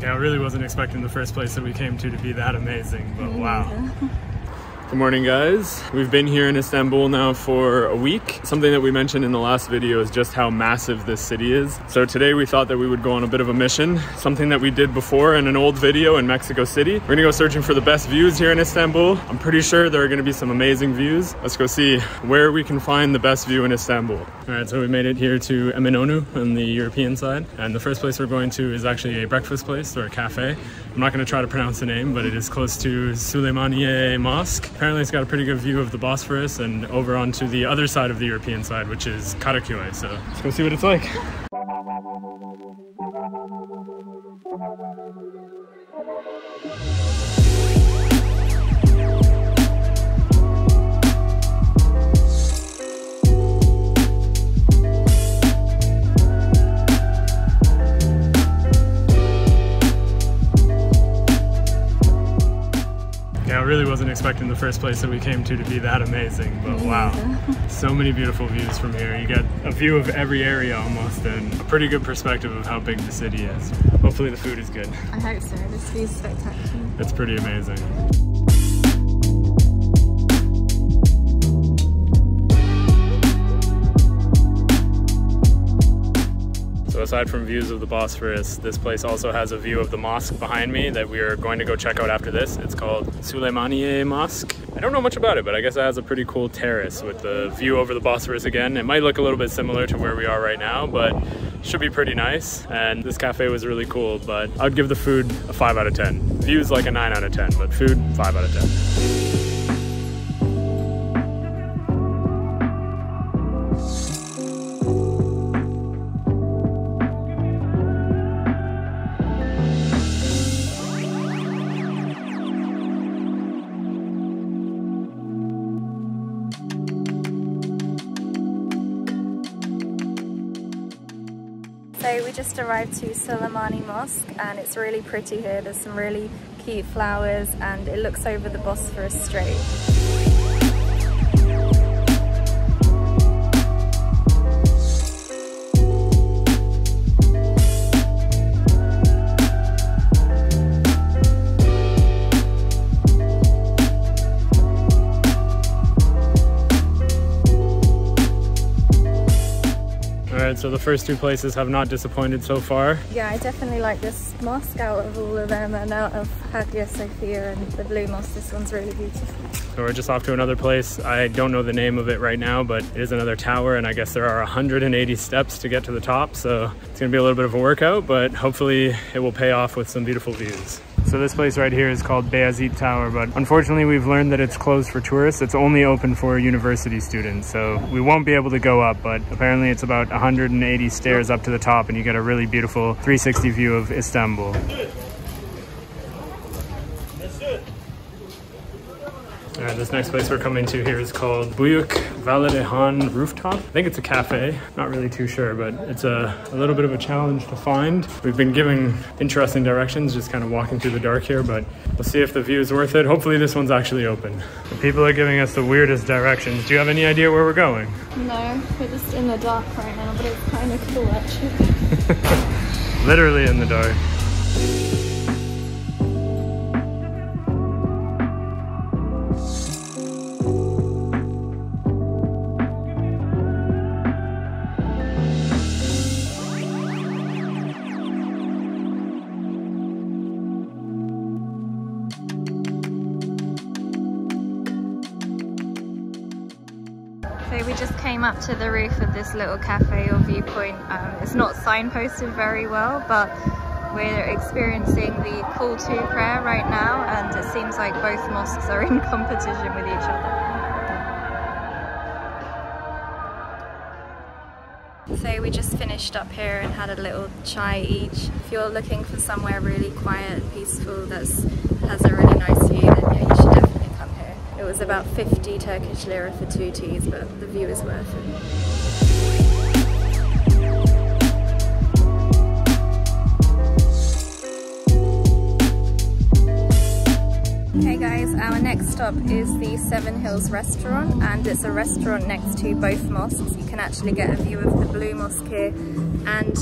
Yeah, I really wasn't expecting the first place that we came to be that amazing, but wow. Good morning, guys. We've been here in Istanbul now for a week. Something that we mentioned in the last video is just how massive this city is. So today we thought that we would go on a bit of a mission, something that we did before in an old video in Mexico City. We're gonna go searching for the best views here in Istanbul. I'm pretty sure there are gonna be some amazing views. Let's go see where we can find the best view in Istanbul. All right, so we made it here to Eminönü on the European side. And the first place we're going to is actually a breakfast place or a cafe. I'm not gonna try to pronounce the name, but it is close to Süleymaniye Mosque. Apparently it's got a pretty good view of the Bosphorus and over onto the other side of the European side, which is Karaköy. So let's go see what it's like. I really wasn't expecting the first place that we came to be that amazing, but wow. So many beautiful views from here. You get a view of every area almost and a pretty good perspective of how big the city is. Hopefully the food is good. I hope so. This view's spectacular. It's pretty amazing. So aside from views of the Bosphorus, this place also has a view of the mosque behind me that we are going to go check out after this. It's called Süleymaniye Mosque. I don't know much about it, but I guess it has a pretty cool terrace with the view over the Bosphorus again. It might look a little bit similar to where we are right now, but should be pretty nice. And this cafe was really cool, but I'd give the food a 5 out of 10. Views like a 9 out of 10, but food 5 out of 10. So we just arrived to Süleymaniye Mosque and it's really pretty here. There's some really cute flowers and it looks over the Bosphorus Strait. So the first two places have not disappointed so far. Yeah, I definitely like this mosque out of all of them, and out of Hagia Sophia and the Blue Mosque, this one's really beautiful. So we're just off to another place. I don't know the name of it right now, but it is another tower, and I guess there are 180 steps to get to the top, so it's gonna be a little bit of a workout, but hopefully it will pay off with some beautiful views. So this place right here is called Beyazıt Tower, but unfortunately we've learned that it's closed for tourists. It's only open for university students, so we won't be able to go up, but apparently it's about 180 stairs up to the top and you get a really beautiful 360 view of Istanbul. All right, this next place we're coming to here is called Büyük Validehan Rooftop. I think it's a cafe, not really too sure, but it's a little bit of a challenge to find. We've been given interesting directions, just kind of walking through the dark here, but we'll see if the view is worth it. Hopefully this one's actually open. The people are giving us the weirdest directions. Do you have any idea where we're going? No, we're just in the dark right now, but it's kind of cool actually. Literally in the dark. So we just came up to the roof of this little cafe or viewpoint. It's not signposted very well, but we're experiencing the call to prayer right now, and it seems like both mosques are in competition with each other. So we just finished up here and had a little chai each. If you're looking for somewhere really quiet and peaceful that has a really nice view, then yeah, you should definitely come here. It was about 50 Turkish lira for 2 teas, but the view is worth it. Hey guys, our next stop is the Seven Hills restaurant, and it's a restaurant next to both mosques. You can actually get a view of the Blue Mosque here and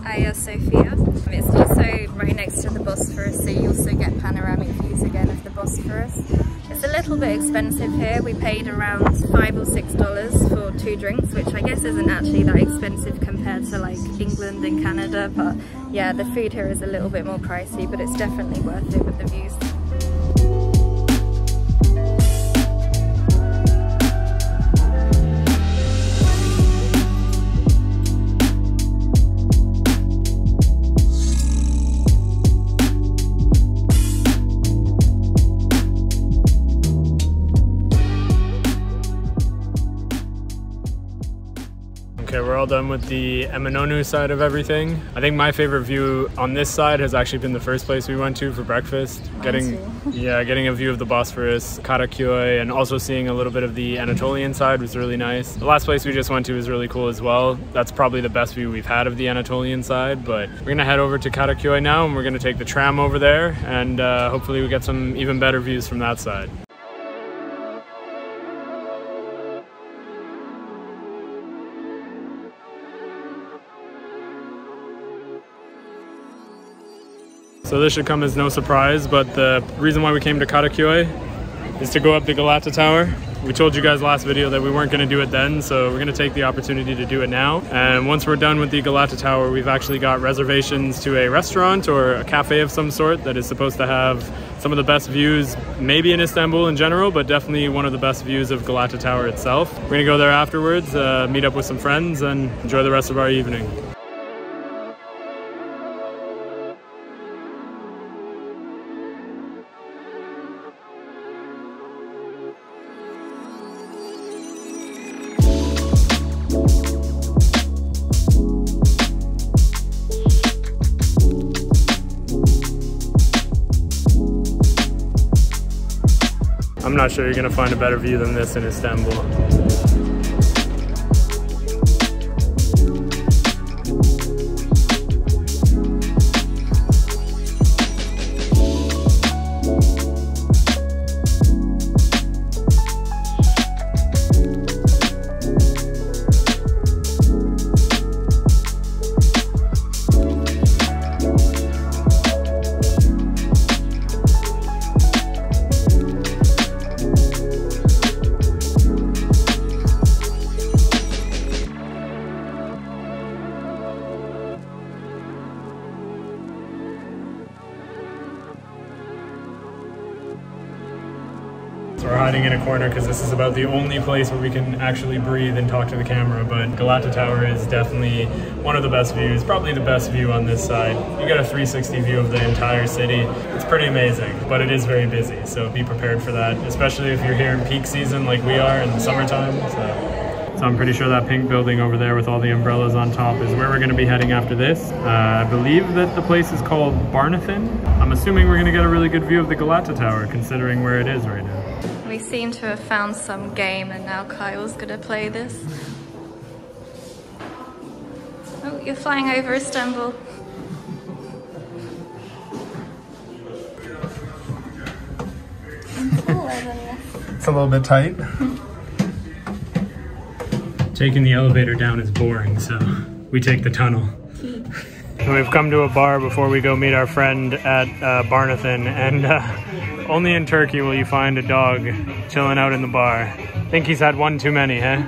Hagia Sophia. It's also right next to the Bosphorus, so you also get panoramic views again of the Bosphorus. It's a little bit expensive here. We paid around $5 or $6 for 2 drinks, which I guess isn't actually that expensive compared to like England and Canada, but yeah, the food here is a little bit more pricey, but it's definitely worth it with the views. Okay, we're all done with the Eminonu side of everything. I think my favorite view on this side has actually been the first place we went to for breakfast. Getting a view of the Bosphorus, Karaköy, and also seeing a little bit of the Anatolian side was really nice. The last place we just went to was really cool as well. That's probably the best view we've had of the Anatolian side, but we're gonna head over to Karaköy now, and we're gonna take the tram over there, and hopefully we get some even better views from that side. So this should come as no surprise, but the reason why we came to Karaköy is to go up the Galata Tower. We told you guys last video that we weren't going to do it then, so we're going to take the opportunity to do it now. And once we're done with the Galata Tower, we've actually got reservations to a restaurant or a cafe of some sort that is supposed to have some of the best views, maybe in Istanbul in general, but definitely one of the best views of Galata Tower itself. We're going to go there afterwards, meet up with some friends, and enjoy the rest of our evening. I'm not sure you're going to find a better view than this in Istanbul. So we're hiding in a corner because this is about the only place where we can actually breathe and talk to the camera, but Galata Tower is definitely one of the best views, probably the best view on this side. You get a 360 view of the entire city. It's pretty amazing, but it is very busy, so be prepared for that, especially if you're here in peak season like we are in the summertime. So I'm pretty sure that pink building over there with all the umbrellas on top is where we're going to be heading after this. I believe that the place is called Barnathin. I'm assuming we're going to get a really good view of the Galata Tower considering where it is right now. We seem to have found some game and now Kyle's gonna play this. Oh, you're flying over Istanbul. It's a little bit tight. Taking the elevator down is boring, so we take the tunnel. And we've come to a bar before we go meet our friend at Barnathin, and only in Turkey will you find a dog chilling out in the bar. I think he's had one too many, huh?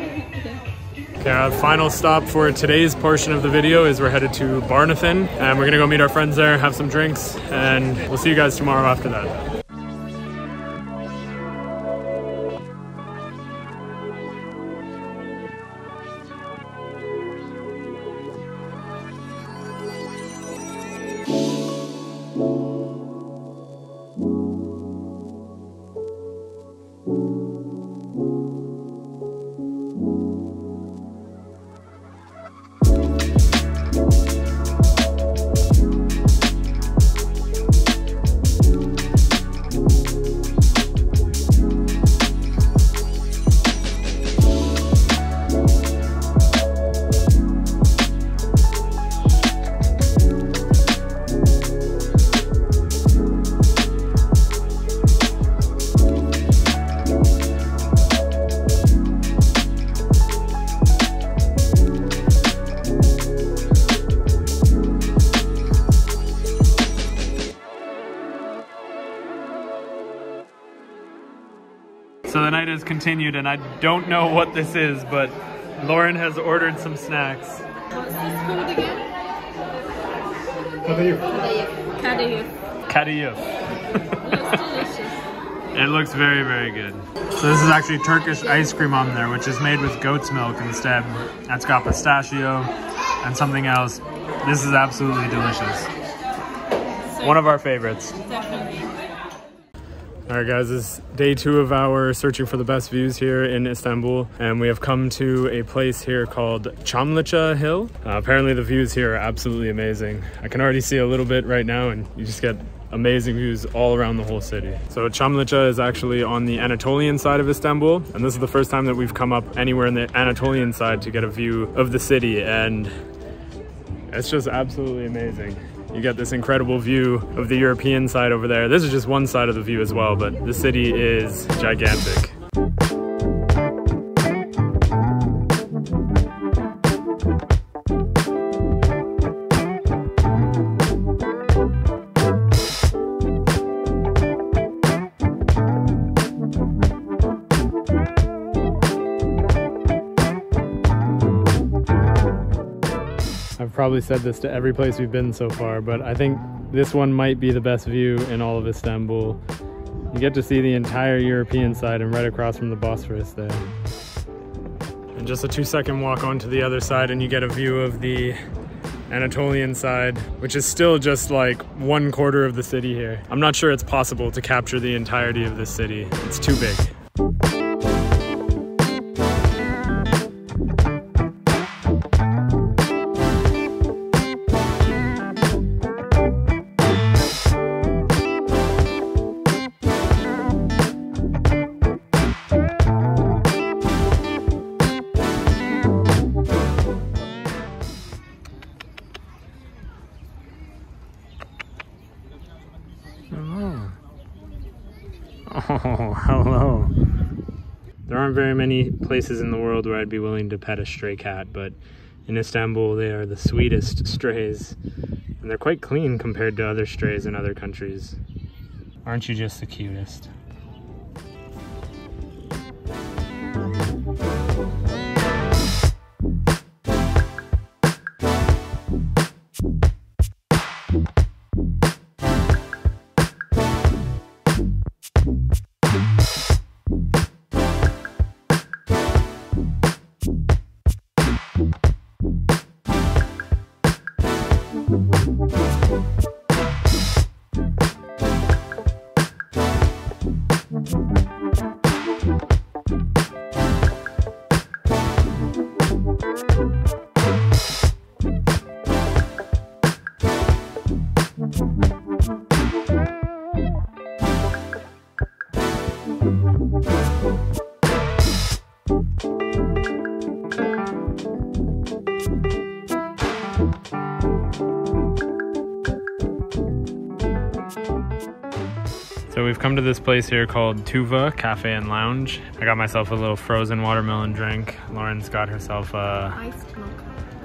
Okay, our final stop for today's portion of the video is we're headed to Barnathin, and we're gonna go meet our friends there, have some drinks, and we'll see you guys tomorrow after that. So the night has continued, and I don't know what this is, but Lauren has ordered some snacks. What's this called again? Kadayıf. Kadayıf. Looks delicious. It looks very, very good. So this is actually Turkish ice cream on there, which is made with goat's milk instead. That's got pistachio and something else. This is absolutely delicious. So one of our favorites. Definitely. All right, guys, this is day 2 of our searching for the best views here in Istanbul, and we have come to a place here called Çamlıca Hill. Apparently the views here are absolutely amazing. I can already see a little bit right now, and you just get amazing views all around the whole city. So Çamlıca is actually on the Anatolian side of Istanbul, and this is the first time that we've come up anywhere in the Anatolian side to get a view of the city, and it's just absolutely amazing. You get this incredible view of the European side over there. This is just one side of the view as well, but the city is gigantic. I've probably said this to every place we've been so far, but I think this one might be the best view in all of Istanbul. You get to see the entire European side and right across from the Bosphorus there. And just a 2-second walk onto the other side and you get a view of the Anatolian side, which is still just like 1/4 of the city here. I'm not sure it's possible to capture the entirety of this city. It's too big. Oh, hello. There aren't very many places in the world where I'd be willing to pet a stray cat, but in Istanbul they are the sweetest strays, and they're quite clean compared to other strays in other countries. Aren't you just the cutest? So we've come to this place here called Tuva Cafe and Lounge. I got myself a little frozen watermelon drink. Lauren's got herself an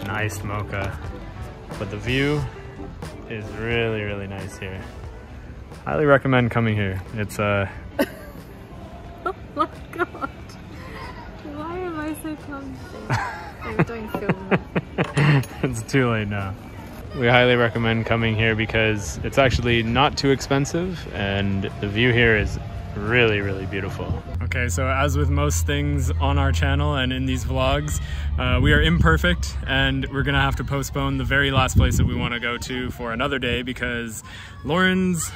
iced mocha. But the view is really, really nice here. Highly recommend coming here. It's Oh my god. Why am I so clumsy? Oh, don't film me. It's too late now. We highly recommend coming here because it's actually not too expensive and the view here is really, really beautiful. Okay, so as with most things on our channel and in these vlogs, we are imperfect and we're gonna have to postpone the very last place that we want to go to for another day because Lauren's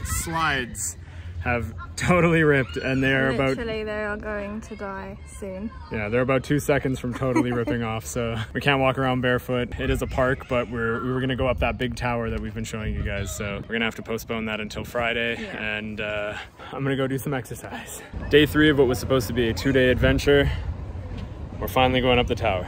slides have totally ripped and they are Literally, they are going to die soon. Yeah, they're about 2 seconds from totally ripping off, so we can't walk around barefoot. It is a park, but we were gonna go up that big tower that we've been showing you guys, so we're gonna have to postpone that until Friday, and I'm gonna go do some exercise. Day 3 of what was supposed to be a 2-day adventure. We're finally going up the tower.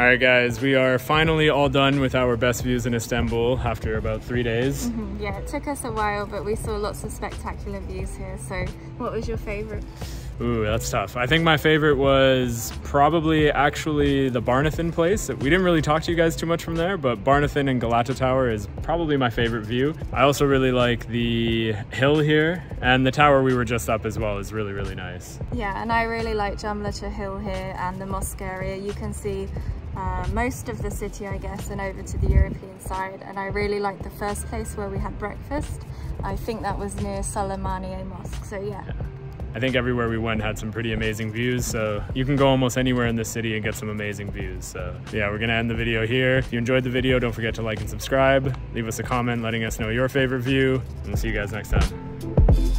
All right, guys, we are finally all done with our best views in Istanbul after about 3 days. Yeah, it took us a while, but we saw lots of spectacular views here. So what was your favorite? Ooh, that's tough. I think my favorite was probably actually the Barnathan place. We didn't really talk to you guys too much from there, but Barnathan and Galata Tower is probably my favorite view. I also really like the hill here, and the tower we were just up as well is really, really nice. Yeah, and I really like Camlata Hill here and the mosque area. You can see most of the city, I guess, and over to the European side. And I really like the first place where we had breakfast. I think that was near Soleimaniye Mosque, so yeah. I think everywhere we went had some pretty amazing views, so you can go almost anywhere in the city and get some amazing views. So yeah, we're gonna end the video here. If you enjoyed the video, don't forget to like and subscribe. Leave us a comment letting us know your favorite view, and we'll see you guys next time.